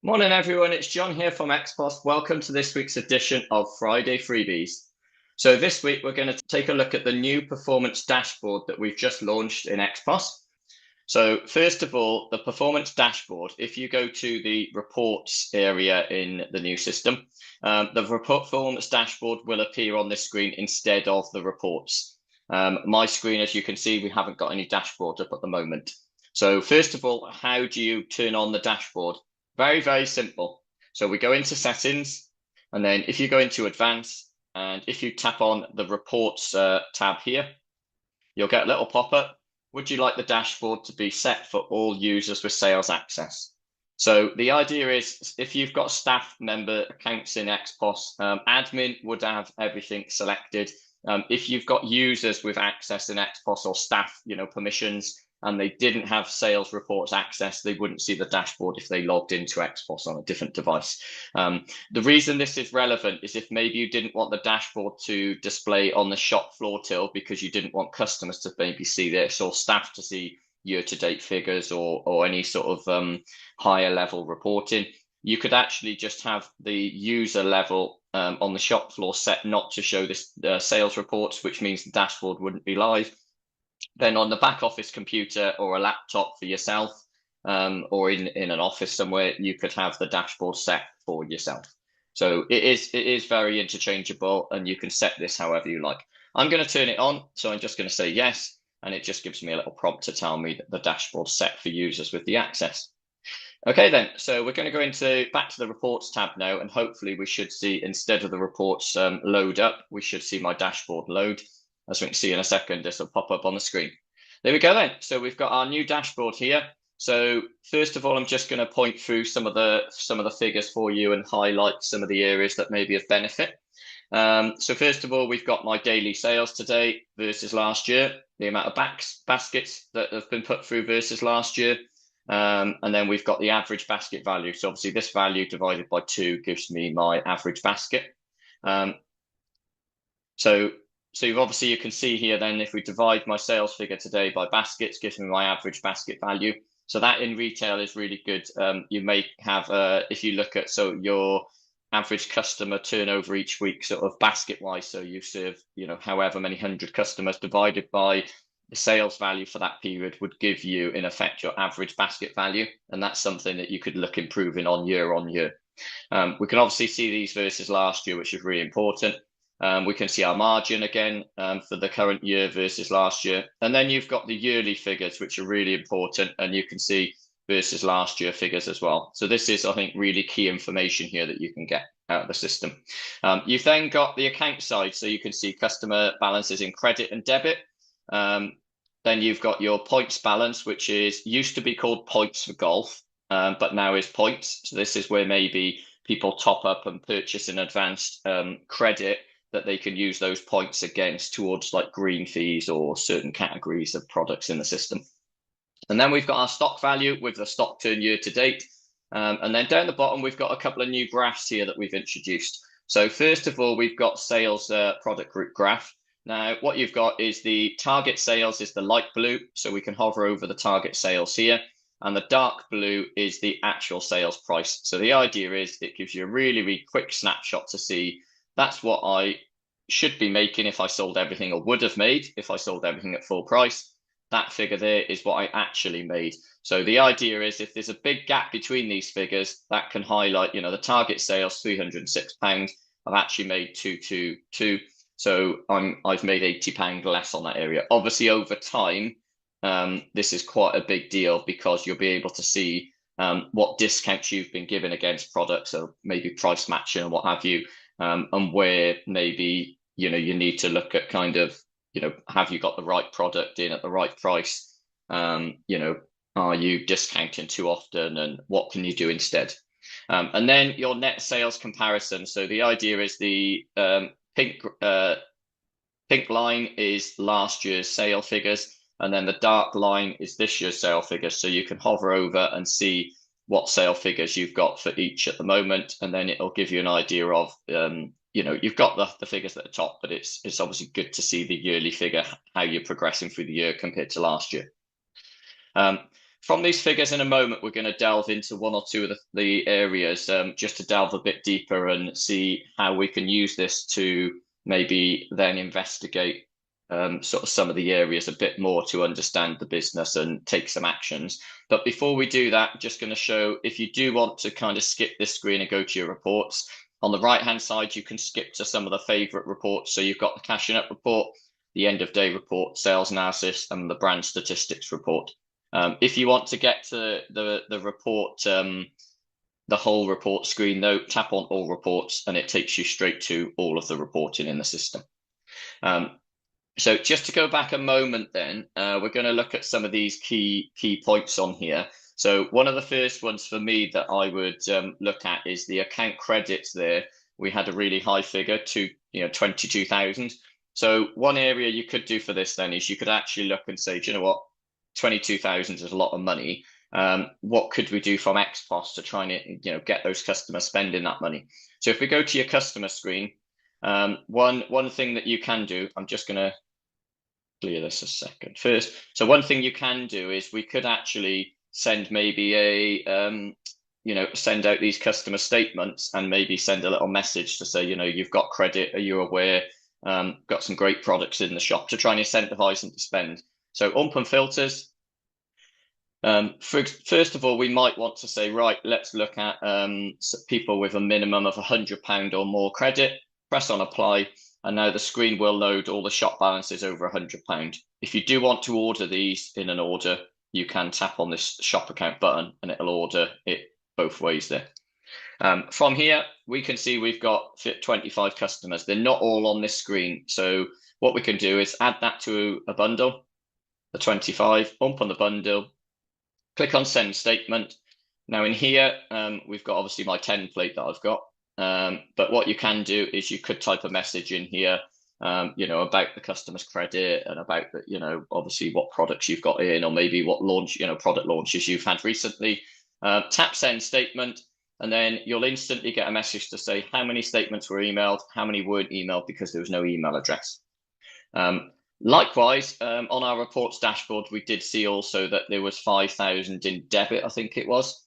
Morning, everyone. It's John here from Xpos. Welcome to this week's edition of Friday Freebies. So this week, we're going to take a look at the new performance dashboard that we've just launched in Xpos. So first of all, the performance dashboard, if you go to the reports area in the new system, the performance dashboard will appear on this screen instead of the reports. My screen, as you can see, we haven't got any dashboard up at the moment. So first of all, how do you turn on the dashboard? Very, very simple. So we go into settings, and then if you go into advanced, and if you tap on the reports tab here, you'll get a little pop-up. Would you like the dashboard to be set for all users with sales access? So the idea is if you've got staff member accounts in Xpos, admin would have everything selected. If you've got users with access in Xpos or staff, permissions, and they didn't have sales reports access, they wouldn't see the dashboard if they logged into Xpos on a different device. The reason this is relevant is if maybe you didn't want the dashboard to display on the shop floor till because you didn't want customers to maybe see this or staff to see year-to-date figures or any sort of higher level reporting, you could actually just have the user level on the shop floor set not to show this sales reports, which means the dashboard wouldn't be live. Then on the back office computer or a laptop for yourself, or in an office somewhere, you could have the dashboard set for yourself. So it is very interchangeable, and you can set this however you like. I'm going to turn it on, so I'm just going to say yes, and it just gives me a little prompt to tell me that the dashboard's set for users with the access. Okay, then, so we're going to go back to the reports tab now, and hopefully we should see, instead of the reports load up, we should see my dashboard load. As we can see in a second, this will pop up on the screen. There we go then. So we've got our new dashboard here. So first of all, I'm just going to point through some of the figures for you and highlight some of the areas that may be of benefit. So first of all, we've got my daily sales today versus last year, the amount of baskets that have been put through versus last year. And then we've got the average basket value. So obviously this value divided by 2 gives me my average basket. So obviously you can see here then if we divide my sales figure today by baskets, gives me my average basket value. So that in retail is really good. You may have, if you look at, so your average customer turnover each week sort of basket wise. So you serve, however many 100 customers divided by the sales value for that period would give you, in effect, your average basket value. And that's something that you could look improving on year. We can obviously see these versus last year, which is really important. We can see our margin again for the current year versus last year. And then you've got the yearly figures, which are really important. And you can see versus last year figures as well. So this is, I think, really key information here that you can get out of the system. You've then got the account side. So you can see customer balances in credit and debit. Then you've got your points balance, which used to be called points for golf, but now is points. So this is where maybe people top up and purchase in advance credit that they can use those points against towards like green fees or certain categories of products in the system. And then we've got our stock value with the stock turn year to date. And then down the bottom, we've got a couple of new graphs here that we've introduced. So first of all, we've got sales product group graph. Now, what you've got is the target sales is the light blue. So we can hover over the target sales here. And the dark blue is the actual sales price. So the idea is it gives you a really, really quick snapshot to see that's what I should be making if I sold everything, or would have made if I sold everything at full price. That figure there is what I actually made. So the idea is if there's a big gap between these figures, that can highlight, the target sales, £306. I've actually made 222. So I've made £80 less on that area. Obviously, over time, this is quite a big deal because you'll be able to see what discounts you've been given against products, so maybe price matching and what have you, and where maybe you need to look at kind of have you got the right product in at the right price? Are you discounting too often, and what can you do instead? And then your net sales comparison. So the idea is the pink line is last year's sale figures, and then the dark line is this year's sale figures. So you can hover over and see what sale figures you've got for each at the moment, and then it'll give you an idea of you've got the figures at the top, but it's obviously good to see the yearly figure, how you're progressing through the year compared to last year. From these figures in a moment, we're going to delve into one or two of the areas just to delve a bit deeper and see how we can use this to maybe then investigate sort of some of the areas a bit more to understand the business and take some actions. But before we do that, I'm just going to show, if you do want to kind of skip this screen and go to your reports, on the right-hand side, you can skip to some of the favorite reports. So you've got the cashing up report, the end of day report, sales analysis, and the brand statistics report. If you want to get to the report, the whole report screen, though, tap on all reports and it takes you straight to all of the reporting in the system. So just to go back a moment then, we're going to look at some of these key points on here. So one of the first ones for me that I would look at is the account credits there. We had a really high figure to 22,000. So one area you could do for this then is you could actually look and say, do you know what, 22,000 is a lot of money. What could we do from Xpos to try and get those customers spending that money? So if we go to your customer screen, one thing that you can do, I'm just going to clear this a second first. So one thing you can do is we could actually send maybe send out these customer statements and maybe send a little message to say, you've got credit, are you aware? Got some great products in the shop to try and incentivize them to spend. So ump and filters. First of all, we might want to say, right, let's look at people with a minimum of £100 or more credit, press on apply, and now the screen will load all the shop balances over £100. If you do want to order these in an order, you can tap on this shop account button and it'll order it both ways there. From here, we can see we've got 25 customers. They're not all on this screen. So what we can do is add that to a bundle, the 25, ump on the bundle, click on send statement. Now in here, we've got obviously my template that I've got. But what you can do is you could type a message in here, about the customer's credit and about the, obviously what products you've got in, or maybe what product launches you've had recently. Tap send statement, and then you'll instantly get a message to say how many statements were emailed, how many weren't emailed because there was no email address. Likewise, on our reports dashboard, we did see also that there was 5,000 in debit, I think it was.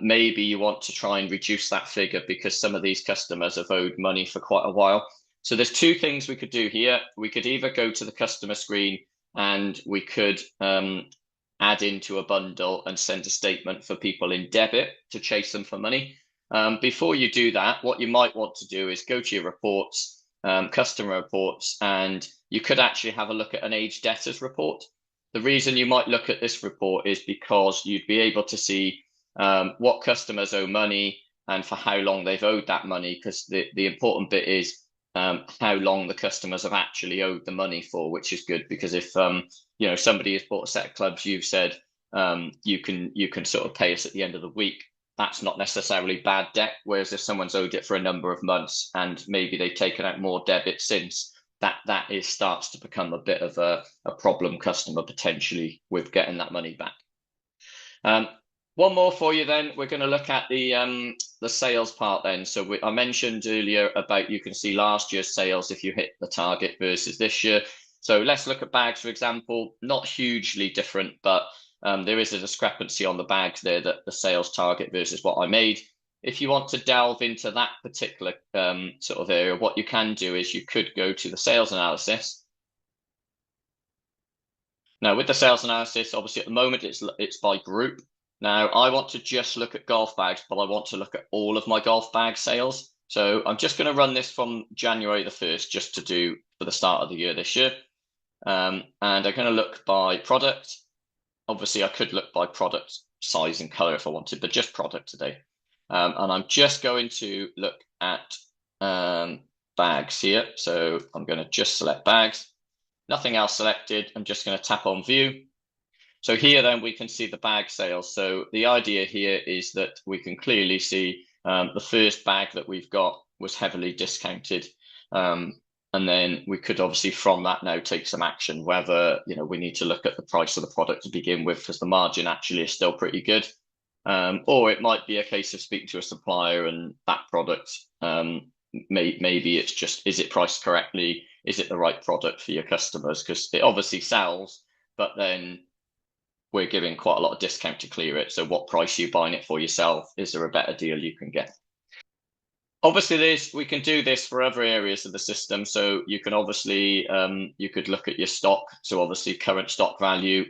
Maybe you want to try and reduce that figure because some of these customers have owed money for quite a while. So there's two things we could do here. We could either go to the customer screen and we could add into a bundle and send a statement for people in debit to chase them for money. Before you do that, what you might want to do is go to your reports, customer reports, and you could actually have a look at an aged debtors report. The reason you might look at this report is because you'd be able to see what customers owe money and for how long they've owed that money, because the important bit is how long the customers have actually owed the money for, which is good because if somebody has bought a set of clubs, you've said you can sort of pay us at the end of the week. That's not necessarily bad debt. Whereas if someone's owed it for a number of months and maybe they've taken out more debit since, that starts to become a bit of a problem customer potentially with getting that money back. One more for you then. We're going to look at the sales part then. So I mentioned earlier about you can see last year's sales if you hit the target versus this year. So let's look at bags, for example. Not hugely different, but there is a discrepancy on the bags there, that the sales target versus what I made. If you want to delve into that particular sort of area, what you can do is you could go to the sales analysis. Now with the sales analysis, obviously at the moment it's by group. Now I want to just look at golf bags, but I want to look at all of my golf bag sales. So I'm just going to run this from January the 1st, just to do for the start of the year this year. And I'm going to look by product. Obviously I could look by product size and color if I wanted, but just product today. And I'm just going to look at bags here. So I'm going to just select bags. Nothing else selected. I'm just going to tap on view. So here then we can see the bag sales. So the idea here is that we can clearly see the first bag that we've got was heavily discounted. And then we could obviously from that now take some action, whether we need to look at the price of the product to begin with because the margin actually is still pretty good. Or it might be a case of speaking to a supplier and that product, maybe it's just, is it priced correctly? Is it the right product for your customers? Because it obviously sells, but then we're giving quite a lot of discount to clear it. So what price are you buying it for yourself? Is there a better deal you can get? Obviously, we can do this for other areas of the system. So you can obviously you could look at your stock. So obviously, current stock value.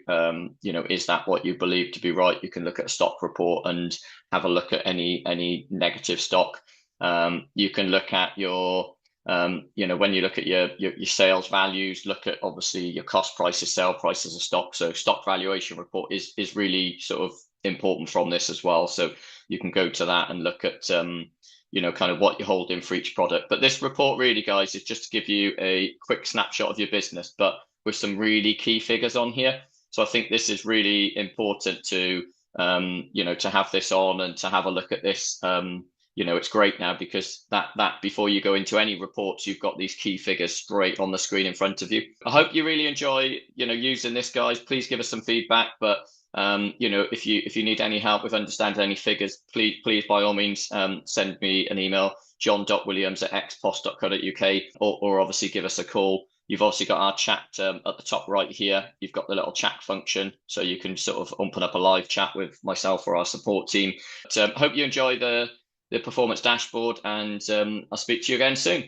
Is that what you believe to be right? You can look at a stock report and have a look at any negative stock. You can look at your when you look at your sales values, look at obviously your cost prices, sale prices of stock. So stock valuation report is really sort of important from this as well. So you can go to that and look at kind of what you're holding for each product. But this report really, guys, is just to give you a quick snapshot of your business, but with some really key figures on here. So I think this is really important to, to have this on and to have a look at this. It's great now because that before you go into any reports, you've got these key figures straight on the screen in front of you. I hope you really enjoy, using this, guys. Please give us some feedback, but if you need any help with understanding any figures, please by all means send me an email, john.williams@xpos.co.uk, or obviously give us a call. You've obviously got our chat at the top right here. You've got the little chat function, so you can sort of open up a live chat with myself or our support team. But hope you enjoy the performance dashboard, and I'll speak to you again soon.